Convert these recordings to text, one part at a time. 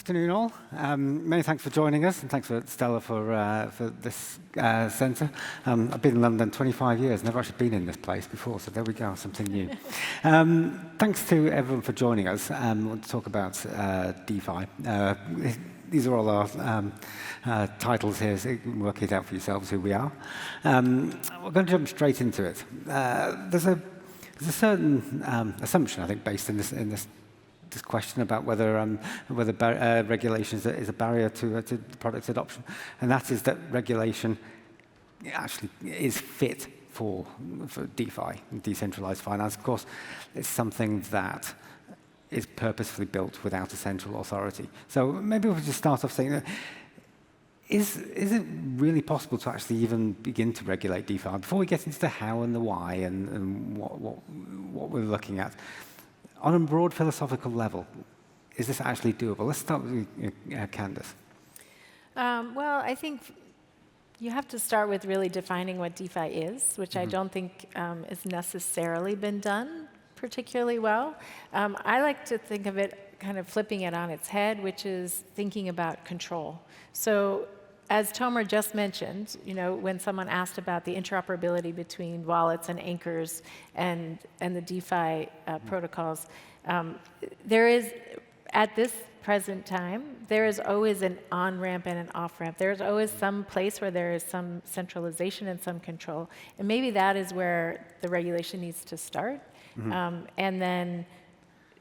Afternoon, all. Many thanks for joining us, and thanks for Stella for this centre. I've been in London 25 years, never actually been in this place before, so there we go, something new. Thanks to everyone for joining us. I want to talk about DeFi. These are all our titles here, so you can work it out for yourselves who we are. We're going to jump straight into it. There's a certain assumption, I think, based in this question about whether regulation is a barrier to product adoption, and that is that regulation actually is fit for DeFi, decentralized finance. Of course, it's something that is purposefully built without a central authority. So maybe we'll just start off saying that is it really possible to actually even begin to regulate DeFi before we get into the how and the why and what we're looking at? On a broad philosophical level, is this actually doable? Let's start with Candace. Well, I think you have to start with really defining what DeFi is, which I don't think has necessarily been done particularly well. I like to think of it kind of flipping it on its head, which is thinking about control. So as Tomer just mentioned, when someone asked about the interoperability between wallets and anchors and the DeFi protocols, there is, at this present time, there is always an on-ramp and an off-ramp. There is always some place where there is some centralization and some control. And maybe that is where the regulation needs to start. And then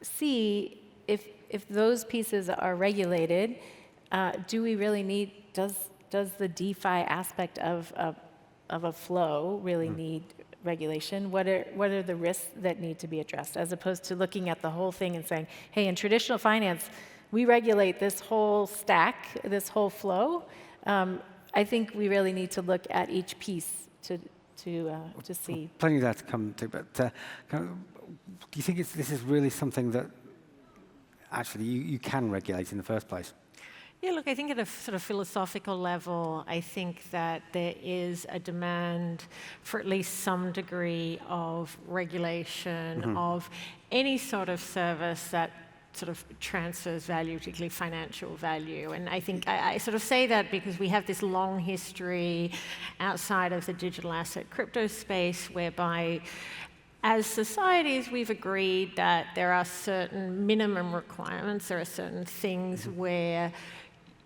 see if those pieces are regulated, do we really need, does the DeFi aspect of a flow really need regulation? What are the risks that need to be addressed, as opposed to looking at the whole thing and saying, hey, in traditional finance, we regulate this whole stack, this whole flow. I think we really need to look at each piece to see. Plenty of that to come to, but do you think this is really something that actually you can regulate in the first place? Yeah, look, I think at a sort of philosophical level, I think that there is a demand for at least some degree of regulation of any sort of service that sort of transfers value, particularly financial value. And I think I sort of say that because we have this long history outside of the digital asset crypto space whereby as societies, we've agreed that there are certain minimum requirements, there are certain things where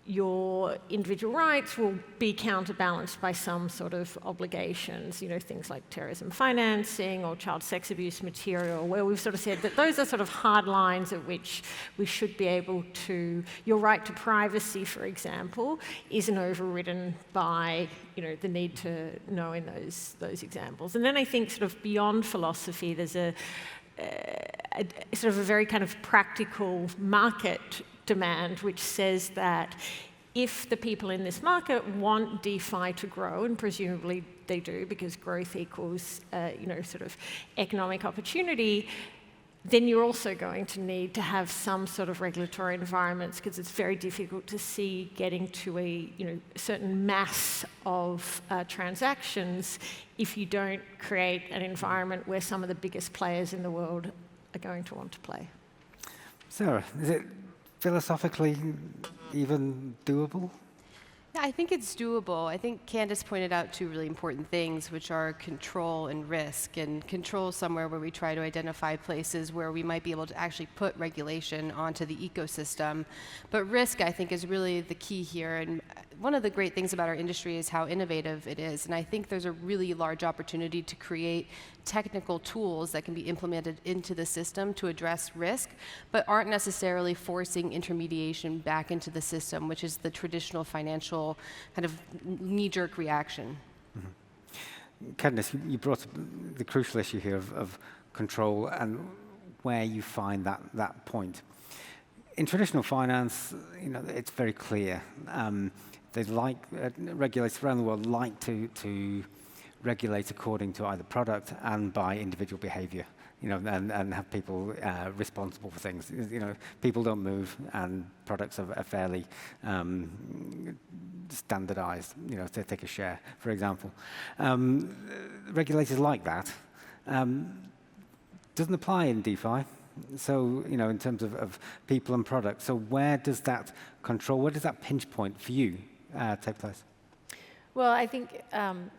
your individual rights will be counterbalanced by some sort of obligations, things like terrorism financing or child sex abuse material, where we've sort of said that those are sort of hard lines at which we should be able to, your right to privacy, for example, isn't overridden by, the need to know in those examples. And then I think sort of beyond philosophy, there's a sort of a very kind of practical market demand, which says that if the people in this market want DeFi to grow, and presumably they do because growth equals, sort of economic opportunity, then you're also going to need to have some sort of regulatory environments because it's very difficult to see getting to a certain mass of transactions if you don't create an environment where some of the biggest players in the world are going to want to play. Sarah, is it philosophically even doable? Yeah, I think it's doable. I think Candace pointed out two really important things, which are control and risk. And control is somewhere where we try to identify places where we might be able to actually put regulation onto the ecosystem. But risk, I think, is really the key here. And one of the great things about our industry is how innovative it is. And I think there's a really large opportunity to create technical tools that can be implemented into the system to address risk, but aren't necessarily forcing intermediation back into the system, which is the traditional financial kind of knee-jerk reaction. Candace, you brought up the crucial issue here of control and where you find that point. In traditional finance, it's very clear. Regulators around the world like to regulate according to either product and by individual behavior, and have people responsible for things. People don't move, and products are fairly standardized, to take a share, for example. Regulators like that. Doesn't apply in DeFi. So, in terms of people and products, so where does that control, where does that pinch point for you take place? Well, I think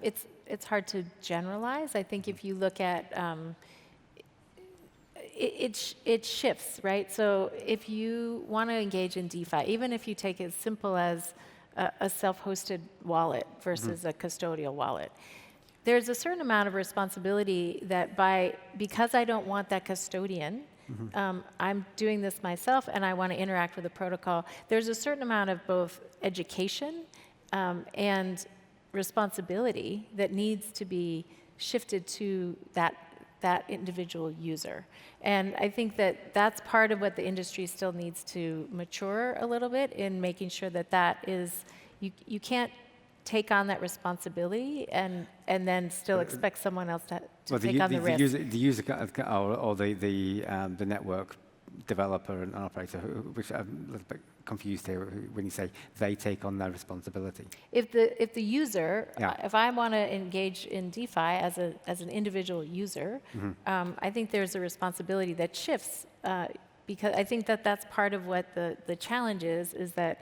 it's hard to generalize. I think if you look at it shifts, right? So if you want to engage in DeFi, even if you take it as simple as a self-hosted wallet versus a custodial wallet, there's a certain amount of responsibility that because I don't want that custodian, I'm doing this myself and I want to interact with the protocol, there's a certain amount of both education and responsibility that needs to be shifted to that individual user. And I think that that's part of what the industry still needs to mature a little bit in making sure that is, you can't take on that responsibility and then still expect someone else to take on the risk. The user or the network developer and operator, which I'm a little bit confused here when you say they take on their responsibility. If the user, if I want to engage in DeFi as an individual user, I think there's a responsibility that shifts because I think that's part of what the challenge is that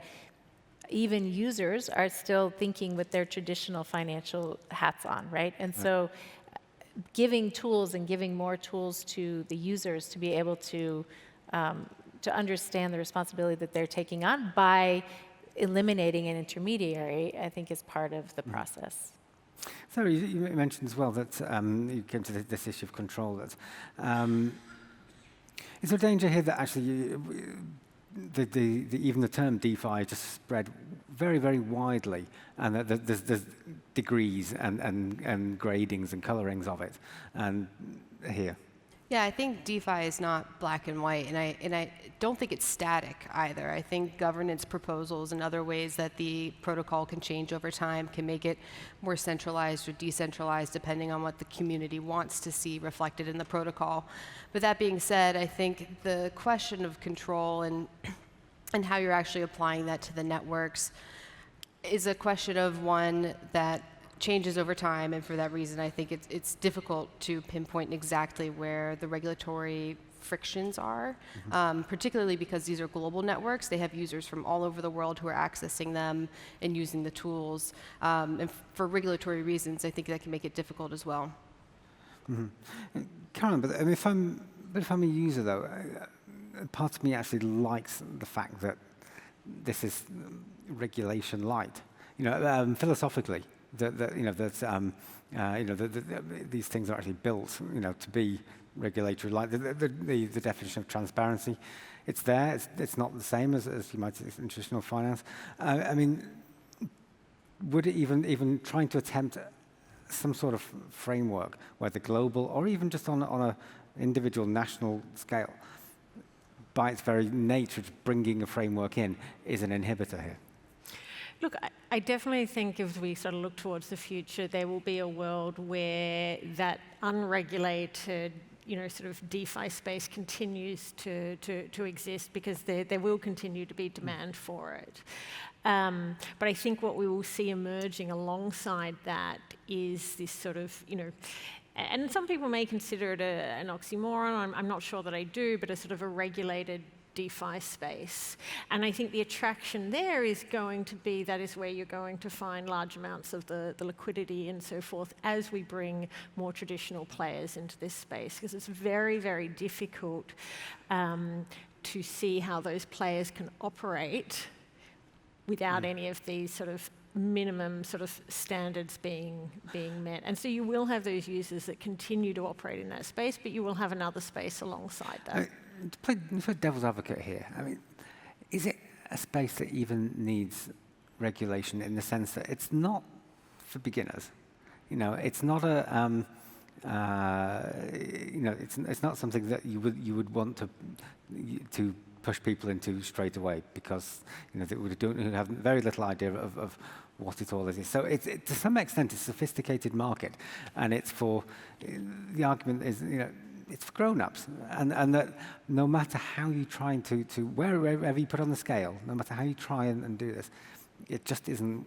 even users are still thinking with their traditional financial hats on, right? And so giving tools and giving more tools to the users to be able to understand the responsibility that they're taking on by eliminating an intermediary, I think is part of the process. So you mentioned as well that you came to this issue of control. Is there a danger here that actually even the term DeFi just spread very, very widely, and that there's degrees and gradings and colorings of it, and here? Yeah, I think DeFi is not black and white, and I don't think it's static either. I think governance proposals and other ways that the protocol can change over time can make it more centralized or decentralized depending on what the community wants to see reflected in the protocol. But that being said, I think the question of control and how you're actually applying that to the networks is a question of one that changes over time, and for that reason I think it's difficult to pinpoint exactly where the regulatory frictions are, particularly because these are global networks. They have users from all over the world who are accessing them and using the tools, and for regulatory reasons I think that can make it difficult as well. Karen, but if I'm a user though, part of me actually likes the fact that this is regulation light. Philosophically, these things are actually built, to be regulatory light. The definition of transparency, it's there. It's not the same as you might say in traditional finance. I mean, would it even trying to attempt some sort of framework where the global, or even just on a individual national scale, by its very nature, bringing a framework in is an inhibitor here? Look, I definitely think if we sort of look towards the future, there will be a world where that unregulated, sort of DeFi space continues to exist because there will continue to be demand for it. But I think what we will see emerging alongside that is this sort of, and some people may consider it an oxymoron, I'm not sure that I do, but a sort of a regulated DeFi space. And I think the attraction there is going to be that is where you're going to find large amounts of the liquidity and so forth as we bring more traditional players into this space, because it's very, very difficult to see how those players can operate without any of these sort of minimum sort of standards being met. And so you will have those users that continue to operate in that space, but you will have another space alongside that. To play devil's advocate here, I mean, is it a space that even needs regulation in the sense that it's not for beginners? It's not it's not something that you would want to push people into straight away, because they would have very little idea of what it all is. So it's to some extent it's a sophisticated market, and it's for the argument is it's for grown-ups, and that no matter how you try to wherever you put on the scale, no matter how you try and do this, it just isn't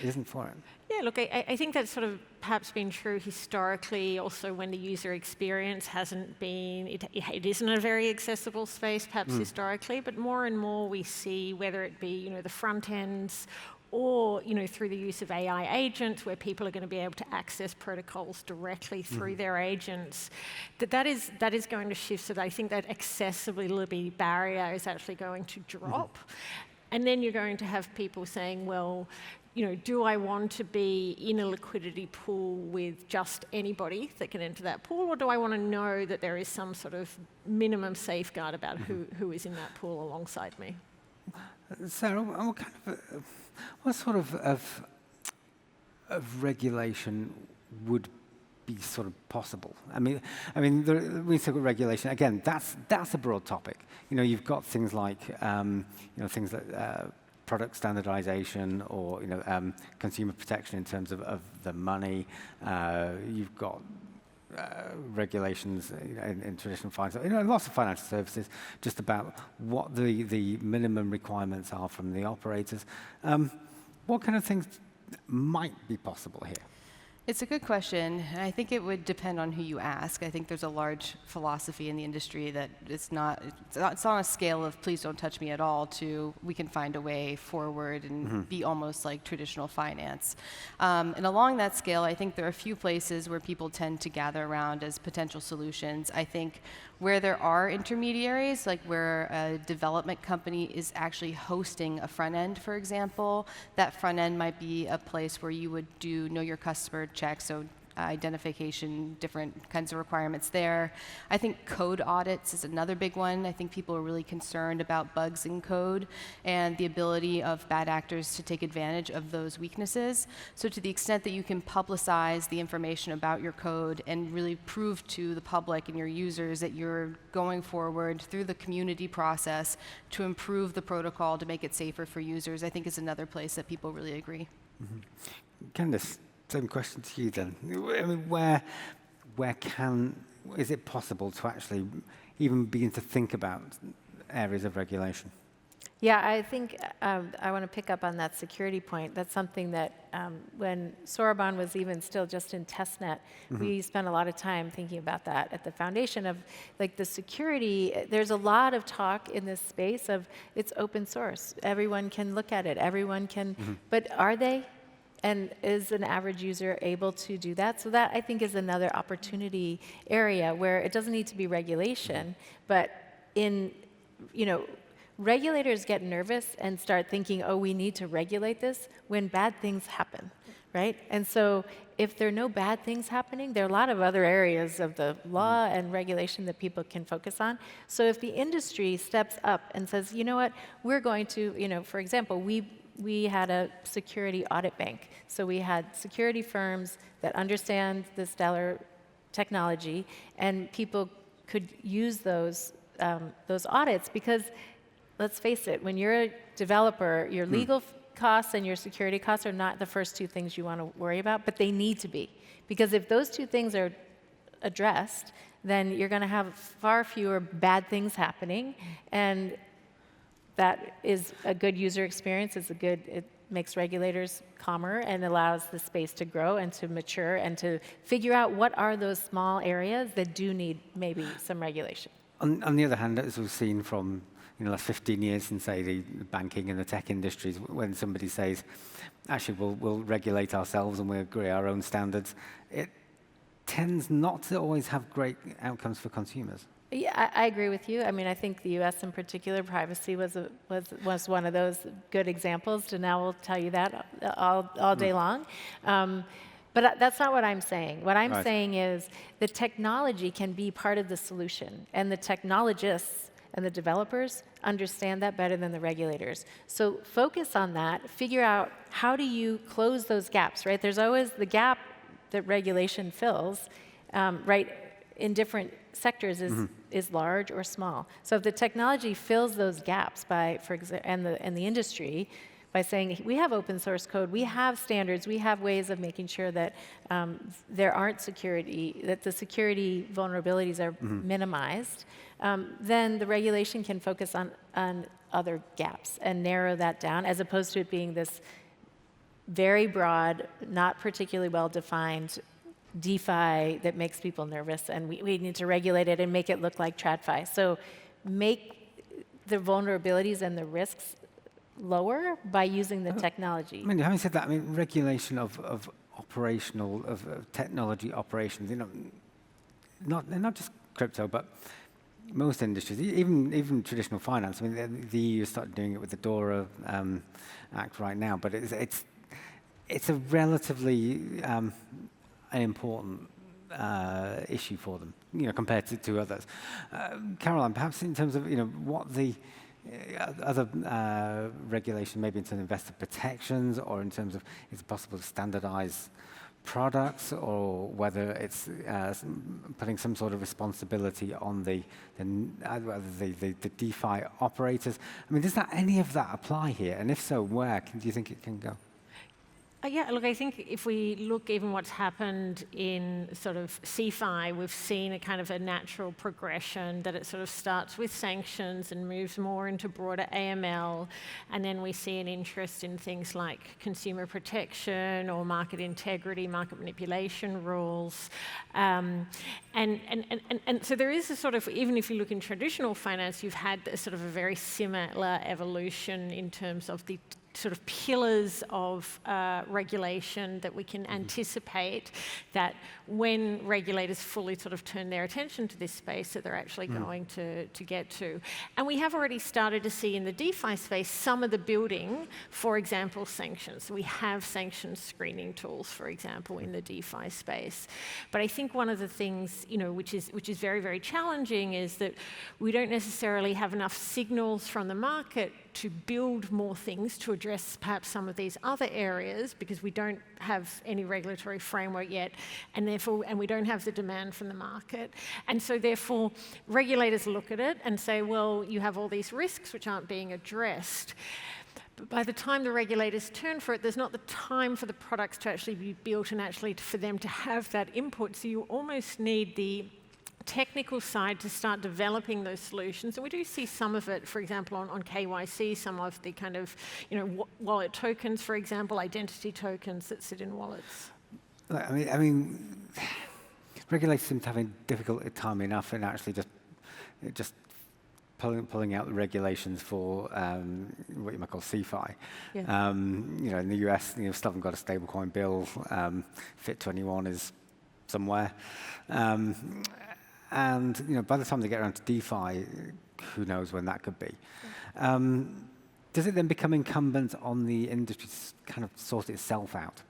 isn't for it. Yeah, look, I think that's sort of perhaps been true historically, also when the user experience hasn't been, it isn't a very accessible space perhaps historically, but more and more we see, whether it be, the front ends or, through the use of AI agents where people are going to be able to access protocols directly through their agents, that is going to shift. So that I think that accessibility barrier is actually going to drop. And then you're going to have people saying, well, do I want to be in a liquidity pool with just anybody that can enter that pool, or do I want to know that there is some sort of minimum safeguard about who is in that pool alongside me? Sarah, what sort of regulation would be sort of possible? I mean, when we talk about regulation, again, that's a broad topic. You've got things like, things like product standardization or, consumer protection in terms of the money. You've got regulations in traditional finance, lots of financial services, just about what the minimum requirements are from the operators. What kind of things might be possible here? It's a good question. I think it would depend on who you ask. I think there's a large philosophy in the industry that it's on a scale of please don't touch me at all to we can find a way forward and be almost like traditional finance. And along that scale, I think there are a few places where people tend to gather around as potential solutions. I think where there are intermediaries, like where a development company is actually hosting a front end, for example, that front end might be a place where you would do know your customer checks, so identification, different kinds of requirements there. I think code audits is another big one. I think people are really concerned about bugs in code and the ability of bad actors to take advantage of those weaknesses. So to the extent that you can publicize the information about your code and really prove to the public and your users that you're going forward through the community process to improve the protocol to make it safer for users, I think is another place that people really agree. Candace, same question to you then. I mean, is it possible to actually even begin to think about areas of regulation? Yeah, I think I want to pick up on that security point. That's something that when Soroban was even still just in testnet, we spent a lot of time thinking about that at the foundation of like the security. There's a lot of talk in this space of it's open source. Everyone can look at it. Everyone can, but are they? And is an average user able to do that? So that, I think, is another opportunity area where it doesn't need to be regulation, but regulators get nervous and start thinking, oh, we need to regulate this when bad things happen, right? And so if there are no bad things happening, there are a lot of other areas of the law and regulation that people can focus on. So if the industry steps up and says, you know what, we're going to, for example, we had a security audit bank. So we had security firms that understand the Stellar technology, and people could use those audits because, let's face it, when you're a developer, your legal costs and your security costs are not the first two things you want to worry about, but they need to be. Because if those two things are addressed, then you're going to have far fewer bad things happening, and that is a good user experience. It makes regulators calmer and allows the space to grow and to mature and to figure out what are those small areas that do need maybe some regulation. On the other hand, as we've seen from the last 15 years in, say, the banking and the tech industries, when somebody says, actually, we'll regulate ourselves and we'll agree our own standards, it tends not to always have great outcomes for consumers. Yeah, I agree with you. I mean, I think the U.S. in particular, privacy was one of those good examples. Janelle will tell you that all day long. But that's not what I'm saying. What I'm saying is the technology can be part of the solution, and the technologists and the developers understand that better than the regulators. So focus on that. Figure out how do you close those gaps, right? There's always the gap that regulation fills, right, in different sectors is large or small. So if the technology fills those gaps by, for example, and the industry, by saying we have open source code, we have standards, we have ways of making sure that there aren't that the security vulnerabilities are minimized, then the regulation can focus on other gaps and narrow that down, as opposed to it being this very broad, not particularly well-defined DeFi that makes people nervous, and we need to regulate it and make it look like TradFi. So make the vulnerabilities and the risks lower by using the technology. I mean, having said that, I mean, regulation of technology operations, not just crypto, but most industries, even traditional finance. I mean, the EU started doing it with the DORA Act right now, but it's a relatively important issue for them, compared to others. Caroline, perhaps in terms of what the other regulation, maybe in terms of investor protections, or in terms of is it possible to standardize products, or whether it's putting some sort of responsibility on the DeFi operators. I mean, does any of that apply here? And if so, where do you think it can go? Yeah, look, I think if we look even what's happened in sort of CeFi, we've seen a kind of a natural progression that it sort of starts with sanctions and moves more into broader AML, and then we see an interest in things like consumer protection or market integrity, market manipulation rules. And so there is a sort of, even if you look in traditional finance, you've had a sort of a very similar evolution in terms of the sort of pillars of regulation that we can anticipate that when regulators fully sort of turn their attention to this space that they're actually going to get to. And we have already started to see in the DeFi space some of the building, for example, sanctions. We have sanctions screening tools, for example, in the DeFi space. But I think one of the things, which is very, very challenging is that we don't necessarily have enough signals from the market to build more things to address perhaps some of these other areas, because we don't have any regulatory framework yet, and we don't have the demand from the market. And so therefore, regulators look at it and say, well, you have all these risks which aren't being addressed. But by the time the regulators turn for it, there's not the time for the products to actually be built and actually for them to have that input. So you almost need the technical side to start developing those solutions. And we do see some of it, for example, on KYC, some of the kind of, wallet tokens, for example, identity tokens that sit in wallets. I mean, regulators seem to have a difficult time enough in actually just pulling out the regulations for what you might call CeFi. Yeah. In the US, still haven't got a stablecoin bill. Fit21 is somewhere. And by the time they get around to DeFi, who knows when that could be. Yeah. Does it then become incumbent on the industry to kind of sort itself out?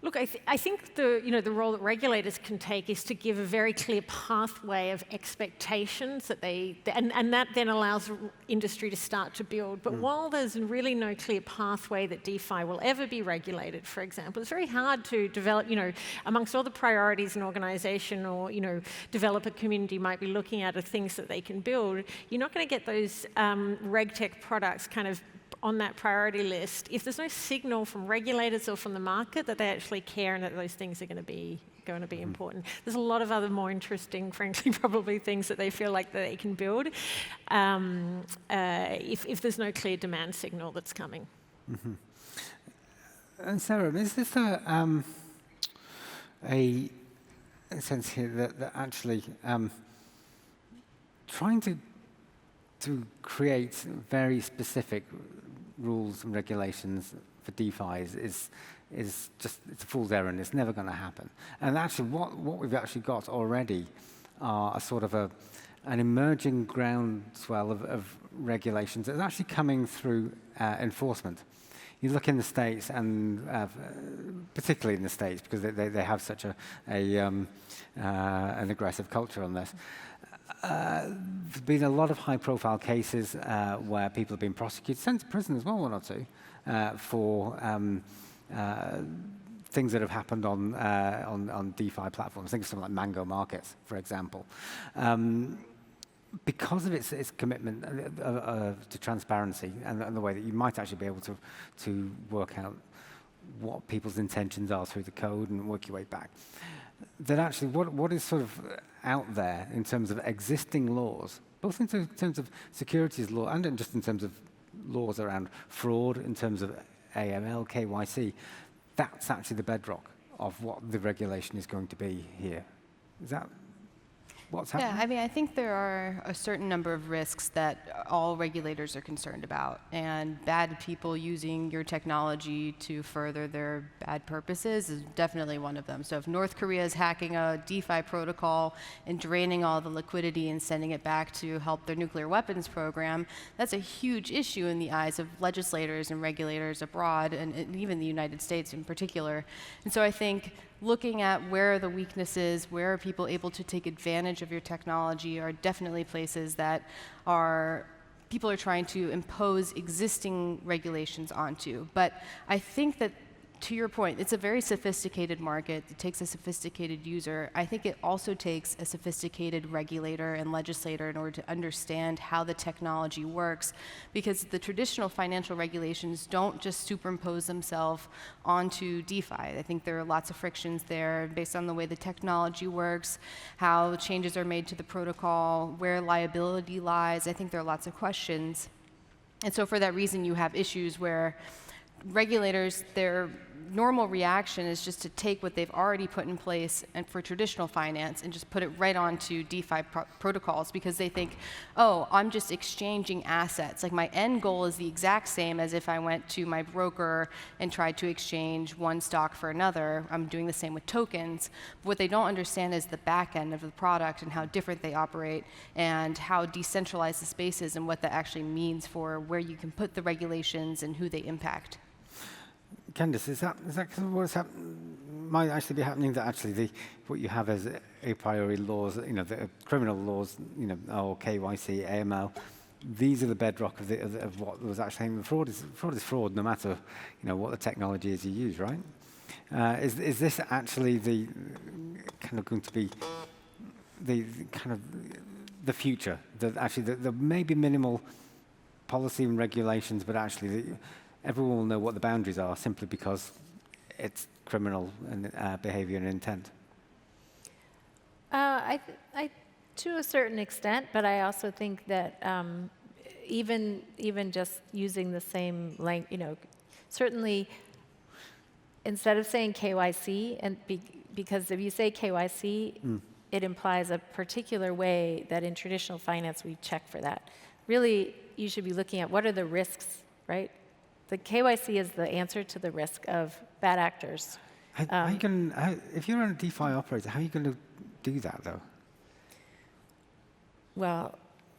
Look, I think the role that regulators can take is to give a very clear pathway of expectations that and that then allows industry to start to build. But while there's really no clear pathway that DeFi will ever be regulated, for example, it's very hard to develop, amongst all the priorities an organization or, developer community might be looking at of things that they can build, you're not going to get those RegTech products kind of on that priority list if there's no signal from regulators or from the market that they actually care and that those things are going to be important. There's a lot of other more interesting, frankly, probably things that they feel like that they can build if there's no clear demand signal that's coming. Mm-hmm. And Sarah, is this a sense here that actually trying to create very specific rules and regulations for DeFi is just, it's a fool's errand. It's never going to happen. And actually, what we've actually got already are a sort of an emerging groundswell of regulations that's actually coming through enforcement. You look in the States, and particularly in the States, because they have such an aggressive culture on this. There's been a lot of high-profile cases where people have been prosecuted, sent to prison as well, one or two, for things that have happened on DeFi platforms. Think of something like Mango Markets, for example. Because of its commitment to transparency and the way that you might actually be able to work out what people's intentions are through the code and work your way back. That actually what is sort of out there in terms of existing laws, both in terms of securities law and just in terms of laws around fraud, in terms of AML, KYC, that's actually the bedrock of what the regulation is going to be here. Is that what's happening? Yeah, I mean, I think there are a certain number of risks that all regulators are concerned about, and bad people using your technology to further their bad purposes is definitely one of them. So if North Korea is hacking a DeFi protocol and draining all the liquidity and sending it back to help their nuclear weapons program, that's a huge issue in the eyes of legislators and regulators abroad, and even the United States in particular. And so I think looking at where are the weaknesses, where are people able to take advantage of your technology are definitely places that people are trying to impose existing regulations onto. But I think that, to your point, it's a very sophisticated market. It takes a sophisticated user. I think it also takes a sophisticated regulator and legislator in order to understand how the technology works, because the traditional financial regulations don't just superimpose themselves onto DeFi. I think there are lots of frictions there based on the way the technology works, how changes are made to the protocol, where liability lies. I think there are lots of questions. And so for that reason, you have issues where regulators, their normal reaction is just to take what they've already put in place and for traditional finance and just put it right onto DeFi protocols, because they think, oh, I'm just exchanging assets. Like, my end goal is the exact same as if I went to my broker and tried to exchange one stock for another. I'm doing the same with tokens. But what they don't understand is the back end of the product and how different they operate and how decentralized the space is and what that actually means for where you can put the regulations and who they impact. Candace, is that what's might actually be happening? That actually what you have as a priori laws, the criminal laws, or KYC, AML, these are the bedrock of what was actually happening. Fraud is fraud, no matter what the technology is you use, right? Is this actually the kind of going to be the kind of the future? That actually there may be minimal policy and regulations, but actually everyone will know what the boundaries are simply because it's criminal and behavior and intent. I to a certain extent, but I also think that even just using the same certainly instead of saying KYC, and because if you say KYC, it implies a particular way that in traditional finance we check for that. Really, you should be looking at what are the risks, right? The KYC is the answer to the risk of bad actors. If you're a DeFi operator, how are you going to do that, though? Well,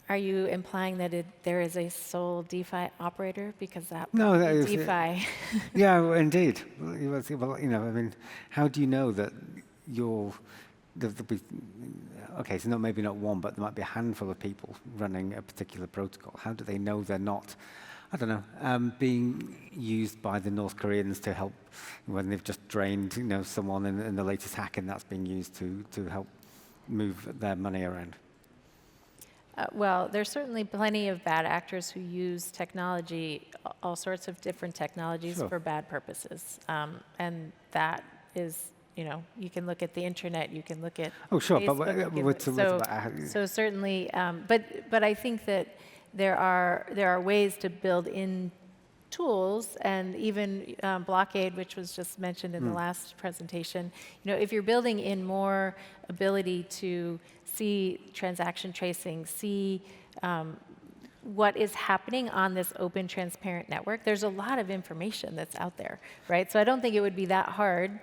are you implying that there is a sole DeFi operator? Because that is DeFi. Yeah, well, indeed. Well, I mean, how do you know that okay, so maybe not one, but there might be a handful of people running a particular protocol. How do they know they're not, I don't know, being used by the North Koreans to help when they've just drained, someone in the latest hacking that's being used to help move their money around? Well, there's certainly plenty of bad actors who use technology, all sorts of different technologies for bad purposes. And that is, you can look at the internet, you can look at Facebook, so certainly, but I think that there are ways to build in tools, and even blockade, which was just mentioned in the last presentation. If you're building in more ability to see transaction tracing, see what is happening on this open, transparent network, there's a lot of information that's out there, right? So I don't think it would be that hard,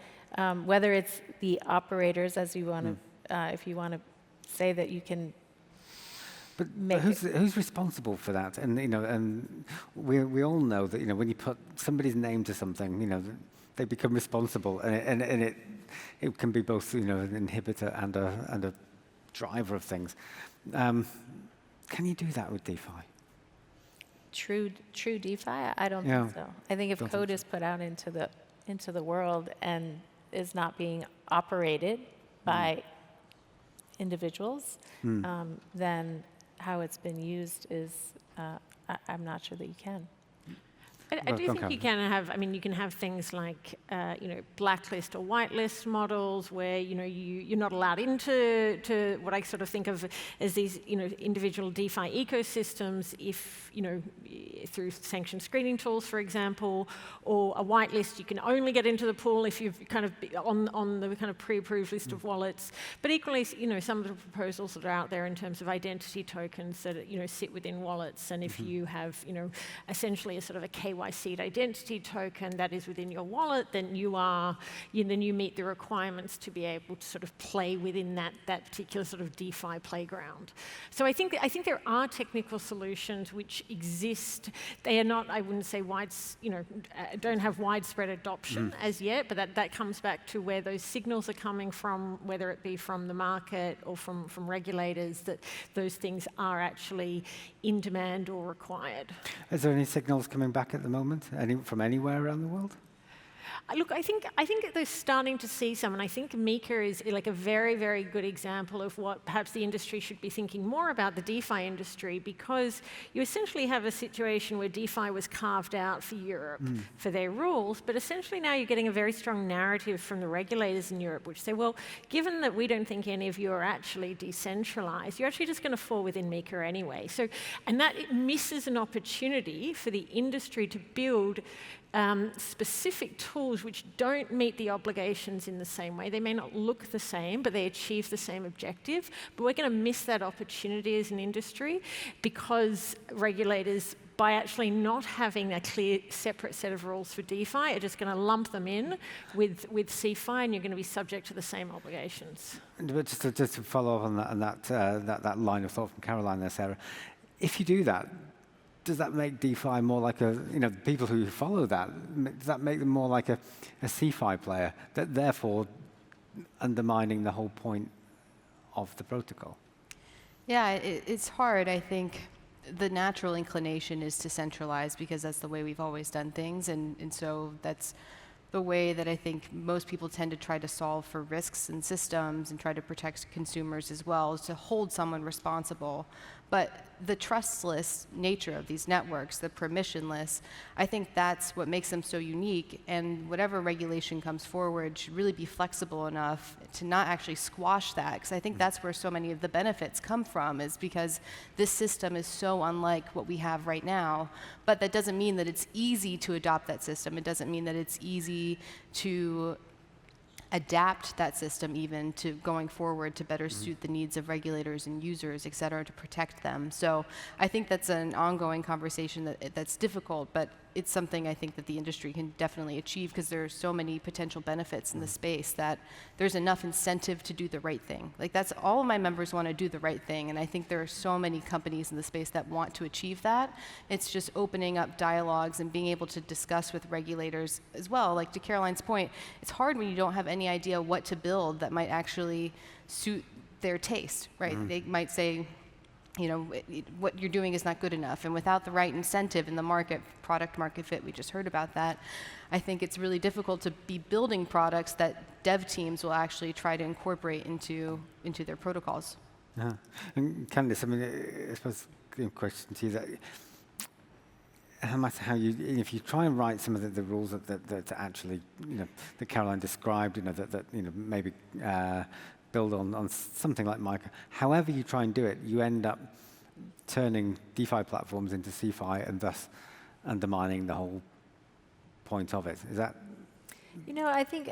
whether it's the operators, as you want to, if you want to say that you can. But who's responsible for that? And and we all know that when you put somebody's name to something, they become responsible, and it can be both an inhibitor and a driver of things. Can you do that with DeFi? True DeFi? I don't think so. I think if code is put out into the world and is not being operated by individuals, then how it's been used is, I'm not sure that you can. I do think you can have, you can have things like, blacklist or whitelist models where, you're not allowed into what I sort of think of as these, individual DeFi ecosystems if, through sanction screening tools, for example, or a whitelist, you can only get into the pool if you've kind of on the kind of pre-approved list of wallets. But equally, some of the proposals that are out there in terms of identity tokens that, sit within wallets, and if you have, essentially a sort of a KYC'd identity token that is within your wallet, then then you meet the requirements to be able to sort of play within that particular sort of DeFi playground. So I think there are technical solutions which exist. They are not, I wouldn't say don't have widespread adoption as yet, but that comes back to where those signals are coming from, whether it be from the market or from regulators, that those things are actually in demand or required. Is there any signals coming back at the moment, from anywhere around the world? Look, I think they're starting to see some, and I think Mika is like a very, very good example of what perhaps the industry should be thinking more about, the DeFi industry, because you essentially have a situation where DeFi was carved out for Europe for their rules, but essentially now you're getting a very strong narrative from the regulators in Europe, which say, well, given that we don't think any of you are actually decentralized, you're actually just going to fall within Mika anyway. So, and that it misses an opportunity for the industry to build specific tools which don't meet the obligations in the same way. They may not look the same, but they achieve the same objective. But we're going to miss that opportunity as an industry because regulators, by actually not having a clear, separate set of rules for DeFi, are just going to lump them in with CeFi, and you're going to be subject to the same obligations. But just to follow up on that line of thought from Caroline there, Sarah, if you do that, does that make DeFi more like people who follow that, does that make them more like a CeFi player, that therefore undermining the whole point of the protocol? Yeah, it's hard. I think the natural inclination is to centralize because that's the way we've always done things. And so that's the way that I think most people tend to try to solve for risks and systems and try to protect consumers as well, is to hold someone responsible. But the trustless nature of these networks, the permissionless, I think that's what makes them so unique. And whatever regulation comes forward should really be flexible enough to not actually squash that. Because I think that's where so many of the benefits come from, is because this system is so unlike what we have right now. But that doesn't mean that it's easy to adopt that system. It doesn't mean that it's easy to adapt that system even to going forward to better suit the needs of regulators and users, et cetera, to protect them. So I think that's an ongoing conversation that's difficult, but it's something I think that the industry can definitely achieve because there are so many potential benefits in the space that there's enough incentive to do the right thing. Like that's all of my members want to do the right thing, and I think there are so many companies in the space that want to achieve that. It's just opening up dialogues and being able to discuss with regulators as well. Like to Caroline's point, it's hard when you don't have any idea what to build that might actually suit their taste, right? They might say, what you're doing is not good enough. And without the right incentive in the market, product market fit, we just heard about that, I think it's really difficult to be building products that dev teams will actually try to incorporate into their protocols. And Candace, I suppose the question to you that, no matter how if you try and write some of the rules that actually, that Caroline described, that maybe build on something like Micah. However you try and do it, you end up turning DeFi platforms into CeFi and thus undermining the whole point of it. Is that? I think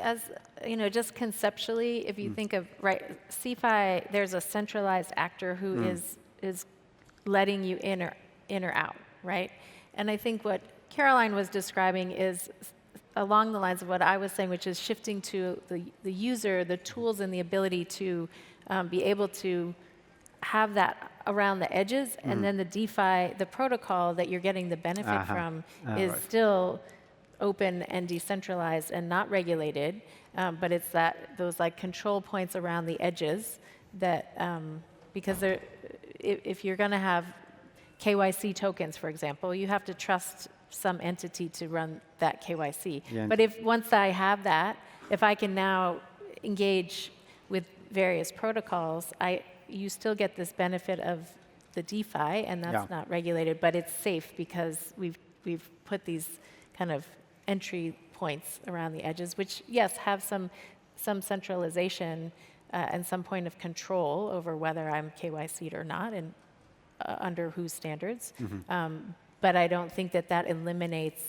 just conceptually, if you think of, CeFi, there's a centralized actor who is letting you in or out, right? And I think what Caroline was describing is along the lines of what I was saying, which is shifting to the user, the tools and the ability to be able to have that around the edges, and then the DeFi, the protocol that you're getting the benefit from is still open and decentralized and not regulated, but it's those like control points around the edges that, because if you're going to have KYC tokens, for example, you have to trust some entity to run that KYC. Yeah. But once I have that, if I can now engage with various protocols, you still get this benefit of the DeFi, and that's not regulated, but it's safe because we've put these kind of entry points around the edges, which, yes, have some centralization and some point of control over whether I'm KYC'd or not, and under whose standards. But I don't think that eliminates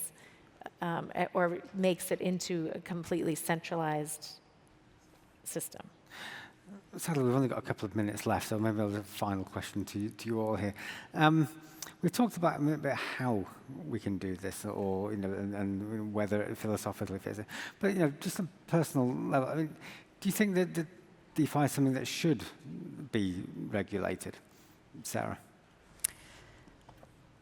or makes it into a completely centralized system. Sadly, we've only got a couple of minutes left, so maybe I'll have a final question to you all here. We've talked about a bit how we can do this, or and whether it philosophically fits it. But just a personal level, I mean, do you think that DeFi is something that should be regulated, Sarah?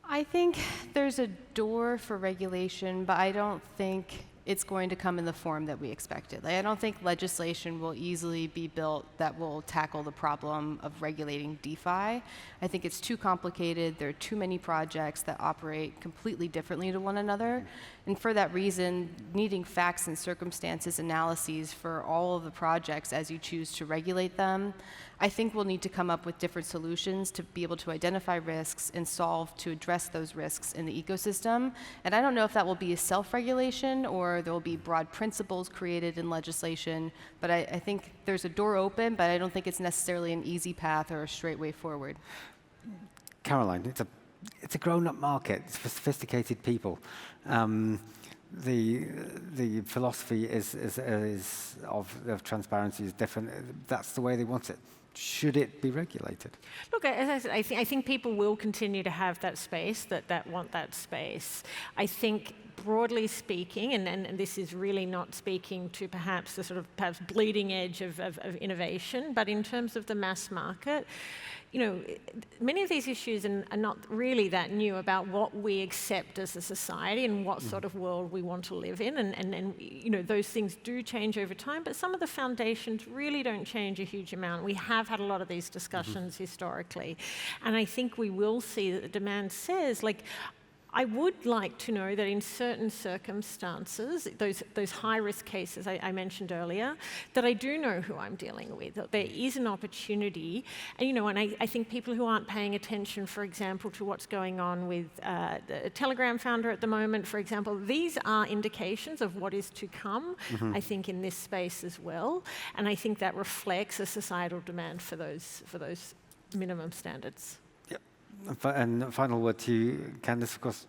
I think there's a door for regulation, but I don't think it's going to come in the form that we expected. Like, I don't think legislation will easily be built that will tackle the problem of regulating DeFi. I think it's too complicated. There are too many projects that operate completely differently to one another. And for that reason, needing facts and circumstances analyses for all of the projects as you choose to regulate them, I think we'll need to come up with different solutions to be able to identify risks and solve to address those risks in the ecosystem. And I don't know if that will be a self-regulation or there will be broad principles created in legislation, but I think there's a door open, but I don't think it's necessarily an easy path or a straight way forward. Caroline, it's a grown-up market. It's for sophisticated people. The philosophy of transparency is different. That's the way they want it. Should it be regulated? Look, as I said, I think people will continue to have that space, that want that space. I think, broadly speaking, and this is really not speaking to perhaps the sort of bleeding edge of innovation, but in terms of the mass market, many of these issues are not really that new about what we accept as a society and what sort of world we want to live in. And those things do change over time, but some of the foundations really don't change a huge amount. We have had a lot of these discussions historically. And I think we will see that the demand says, I would like to know that in certain circumstances, those high-risk cases I mentioned earlier, that I do know who I'm dealing with, that there is an opportunity. And, and I think people who aren't paying attention, for example, to what's going on with the Telegram founder at the moment, for example, these are indications of what is to come, I think, in this space as well. And I think that reflects a societal demand for those minimum standards. And a final word to you, Candace, of course,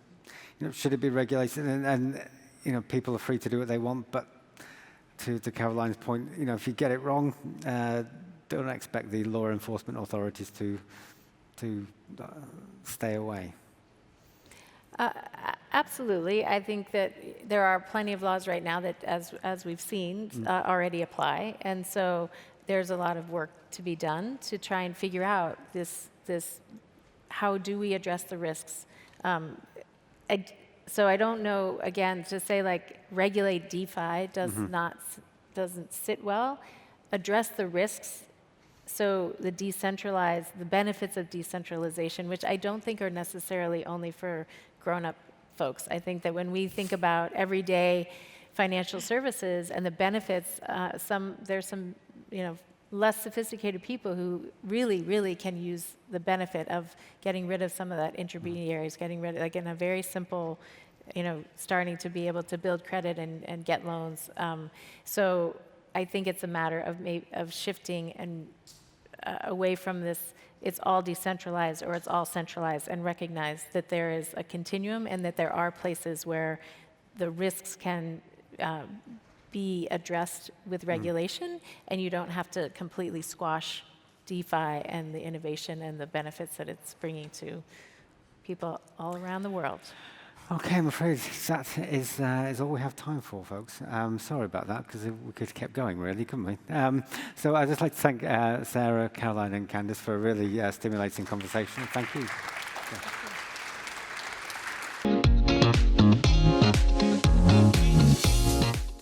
should it be regulated? And people are free to do what they want, but to Caroline's point, if you get it wrong, don't expect the law enforcement authorities to stay away. Absolutely. I think that there are plenty of laws right now that, as we've seen, already apply. And so there's a lot of work to be done to try and figure out this how do we address the risks? So I don't know, again, to say regulate DeFi doesn't sit well. Address the risks. So the benefits of decentralization, which I don't think are necessarily only for grown-up folks. I think that when we think about everyday financial services and the benefits, there's some less sophisticated people who really, really can use the benefit of getting rid of some of that intermediaries, getting rid of, in a very simple, starting to be able to build credit and get loans. So I think it's a matter of shifting and away from this, it's all decentralized or it's all centralized, and recognize that there is a continuum and that there are places where the risks can be addressed with regulation, and you don't have to completely squash DeFi and the innovation and the benefits that it's bringing to people all around the world. Okay, I'm afraid that is all we have time for, folks. Sorry about that, because we could have kept going, really, couldn't we? So I'd just like to thank Sarah, Caroline, and Candace for a really stimulating conversation. Thank you.